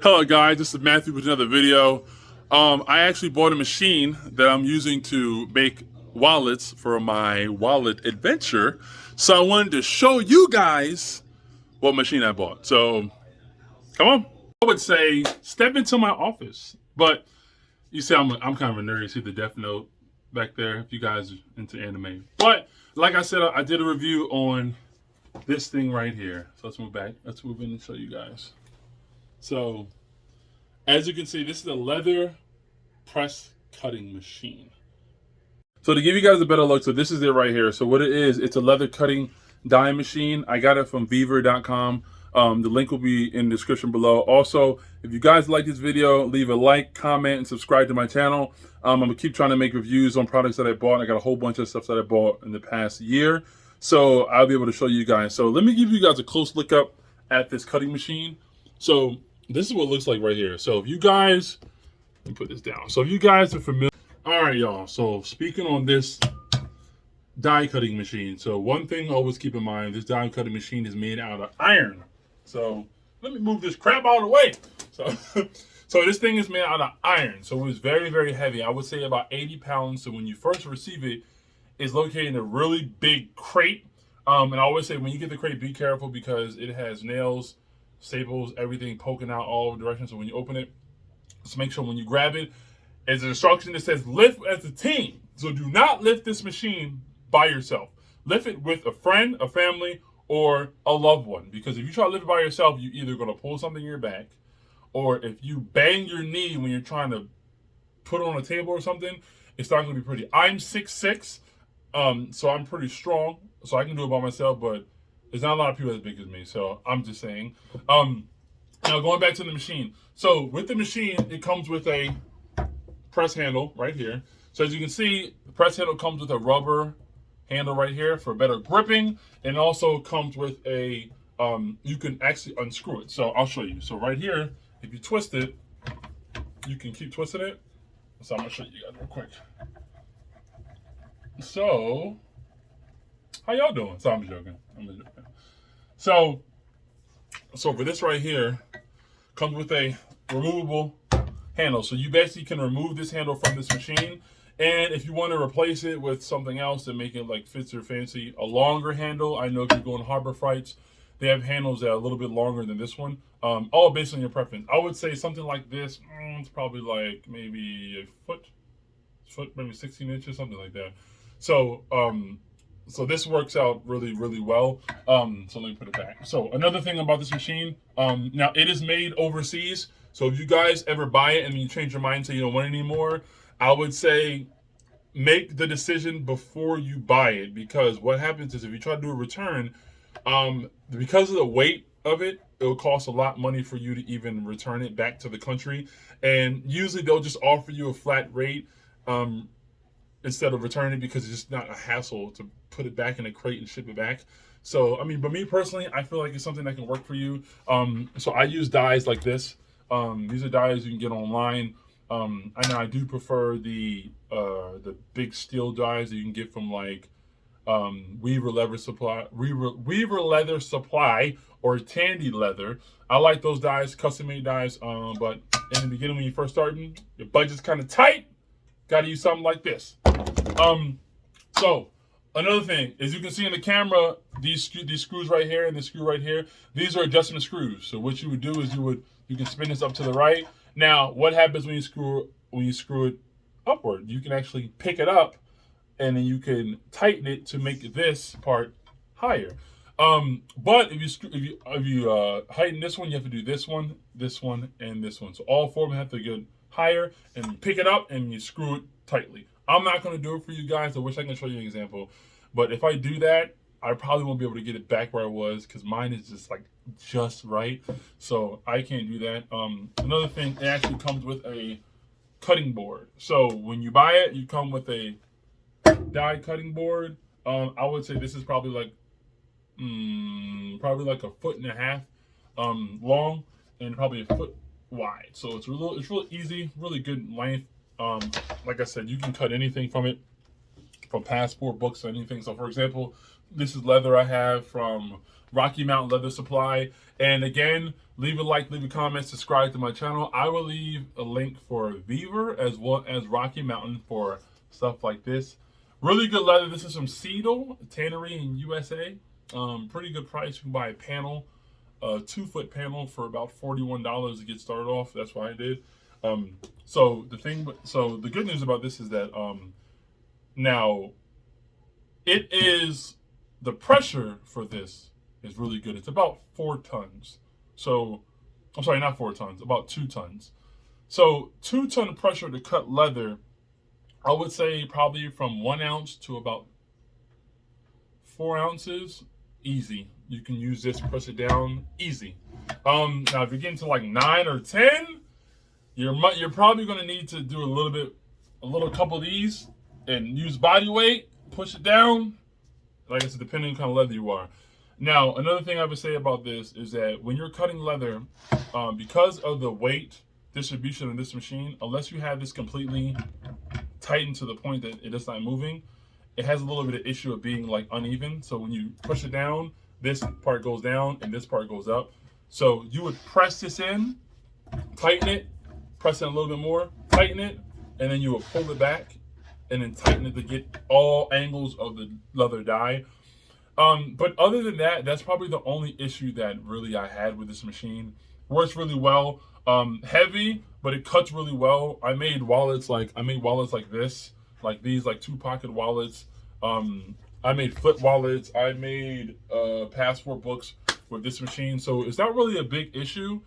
Hello guys, this is Matthew with another video. I actually bought a machine that I'm using to make wallets for my wallet adventure. So I wanted to show you guys what machine I bought. So come on. I would say step into my office. But you see I'm kind of a nerd. You see the Death Note back there if you guys are into anime. But like I said, I did a review on this thing right here. So let's move back. Let's move in and show you guys. So, as you can see, this is a leather press cutting machine. So to give you guys a better look, so this is it right here. So what it is, it's a leather cutting die machine. I got it from Vevor.com. The link will be in the description below. Also, if you guys like this video, leave a like, comment, and subscribe to my channel. I'm going to keep trying to make reviews on products that I bought. I got a whole bunch of stuff that I bought in the past year. So I'll be able to show you guys. So let me give you guys a close look up at this cutting machine. So this is what it looks like right here. So if you guys, let me put this down. So if you guys are familiar, all right, y'all. So speaking on this die cutting machine. So one thing always keep in mind, this die cutting machine is made out of iron. So let me move this crap out of the way. So this thing is made out of iron. So it was very, very heavy. I would say about 80 pounds. So when you first receive it, it's located in a really big crate. And I always say when you get the crate, be careful because it has nails, staples, everything poking out all directions. So when you open it, just make sure when you grab it, there's an instruction that says lift as a team. So do not lift this machine by yourself. Lift it with a friend, a family, or a loved one. Because if you try to lift it by yourself, you're either going to pull something in your back, or if you bang your knee when you're trying to put it on a table or something, it's not going to be pretty. I'm 6'6", so I'm pretty strong, so I can do it by myself, but there's not a lot of people as big as me, so I'm just saying. Now going back to the machine. So with the machine, it comes with a press handle right here. So as you can see, the press handle comes with a rubber handle right here for better gripping, and also comes with a, you can actually unscrew it. So I'll show you. So right here, if you twist it, you can keep twisting it. So I'm gonna show you guys real quick. So, how y'all doing? So I'm joking. So for this right here, comes with a removable handle. So you basically can remove this handle from this machine. And if you want to replace it with something else to make it like fits your fancy, a longer handle. I know if you're going Harbor Freights, they have handles that are a little bit longer than this one. All based on your preference. I would say something like this, it's probably like maybe a foot, maybe 16 inches, something like that. So, so this works out really, really well. So let me put it back. So another thing about this machine, now it is made overseas. So if you guys ever buy it and you change your mind and say you don't want it anymore, I would say make the decision before you buy it, because what happens is if you try to do a return, because of the weight of it, it will cost a lot of money for you to even return it back to the country. And usually they'll just offer you a flat rate, instead of returning it, because it's just not a hassle to put it back in a crate and ship it back. So, I mean, but me personally, I feel like it's something that can work for you. So I use dies like this. These are dies you can get online. I know I do prefer the big steel dies that you can get from like Vevor Leather Supply or Tandy Leather. I like those dies, custom made dies. But in the beginning, when you first starting, your budget's kind of tight. Got to use something like this. So another thing, as you can see in the camera, these screws right here and this screw right here, these are adjustment screws. So what you would do is you can spin this up to the right. Now, what happens when you screw it upward? You can actually pick it up, and then you can tighten it to make this part higher. But if you heighten this one, you have to do this one, and this one. So all four of them have to get higher, and you pick it up and you screw it tightly. I'm not going to do it for you guys. I wish I could show you an example, but if I do that, I probably won't be able to get it back where I was, because mine is just right. So I can't do that. Another thing, it actually comes with a cutting board. So when you buy it, you come with a die cutting board. I would say this is probably like a foot and a half long, and probably a foot wide. So it's real easy, really good length. Like I said, you can cut anything from it, from passport books or anything. So for example, this is leather I have from Rocky Mountain Leather Supply. And again, leave a like, leave a comment, subscribe to my channel. I will leave a link for Vevor as well as Rocky Mountain for stuff like this. Really good leather. This is from Cedal Tannery in USA. Pretty good price. You can buy a panel, a 2-foot panel for about $41 to get started off. That's what I did. So the good news about this is that now it is, the pressure for this is really good. It's about 4 tons. So I'm sorry, not 4 tons, about 2 tons. So 2-ton pressure to cut leather, I would say probably from 1 ounce to about 4 ounces, easy. You can use this, press it down, easy. Now if you're getting to like 9 or 10, you're probably going to need to do a couple of these and use body weight, push it down. Like I said, depending on what kind of leather you are. Now, another thing I would say about this is that when you're cutting leather, because of the weight distribution of this machine, unless you have this completely tightened to the point that it is not moving, it has a little bit of issue of being like uneven. So when you push it down, this part goes down and this part goes up. So you would press this in, tighten it, press it a little bit more, tighten it, and then you would pull it back and then tighten it to get all angles of the leather die. But other than that, that's probably the only issue that really I had with this machine. Works really well. Heavy, but it cuts really well. I made wallets like this, like these, like 2-pocket wallets. I made flip wallets. I made passport books with this machine. So it's not really a big issue.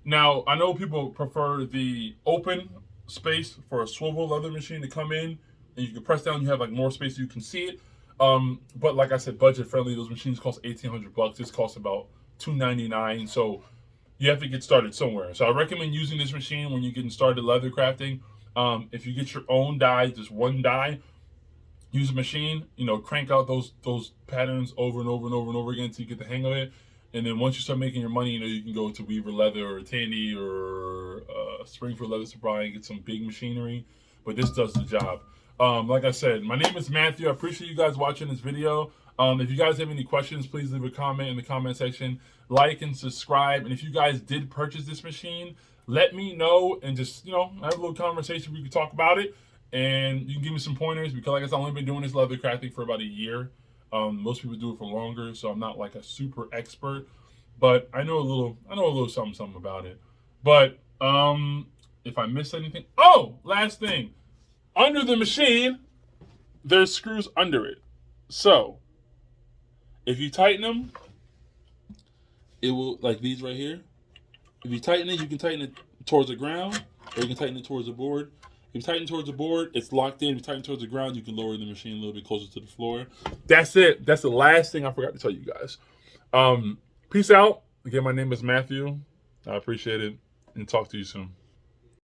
Now, I know people prefer the open space for a swivel leather machine to come in, and you can press down, you have like more space so you can see it. But like I said, budget friendly. Those machines cost $1,800. This costs about $299. So you have to get started somewhere. So I recommend using this machine when you're getting started leather crafting. If you get your own die, just one die, use a machine, crank out those patterns over and over and over and over again until you get the hang of it. And then once you start making your money, you can go to Vevor Leather or Tandy or Springfield Leather Supply and get some big machinery. But this does the job. Like I said, my name is Matthew. I appreciate you guys watching this video. If you guys have any questions, please leave a comment in the comment section. Like and subscribe. And if you guys did purchase this machine, let me know and just, have a little conversation. We can talk about it. And you can give me some pointers because, like I said, I've only been doing this leather crafting for about a year. Most people do it for longer, so I'm not like a super expert, but I know a little something about it. But if I missed anything, last thing, under the machine, there's screws under it. So if you tighten them, it will, like these right here. If you tighten it, you can tighten it towards the ground, or you can tighten it towards the board. If you tighten towards the board, it's locked in. If you tighten towards the ground, you can lower the machine a little bit closer to the floor. That's it. That's the last thing I forgot to tell you guys. Peace out. Again, my name is Matthew. I appreciate it, and talk to you soon.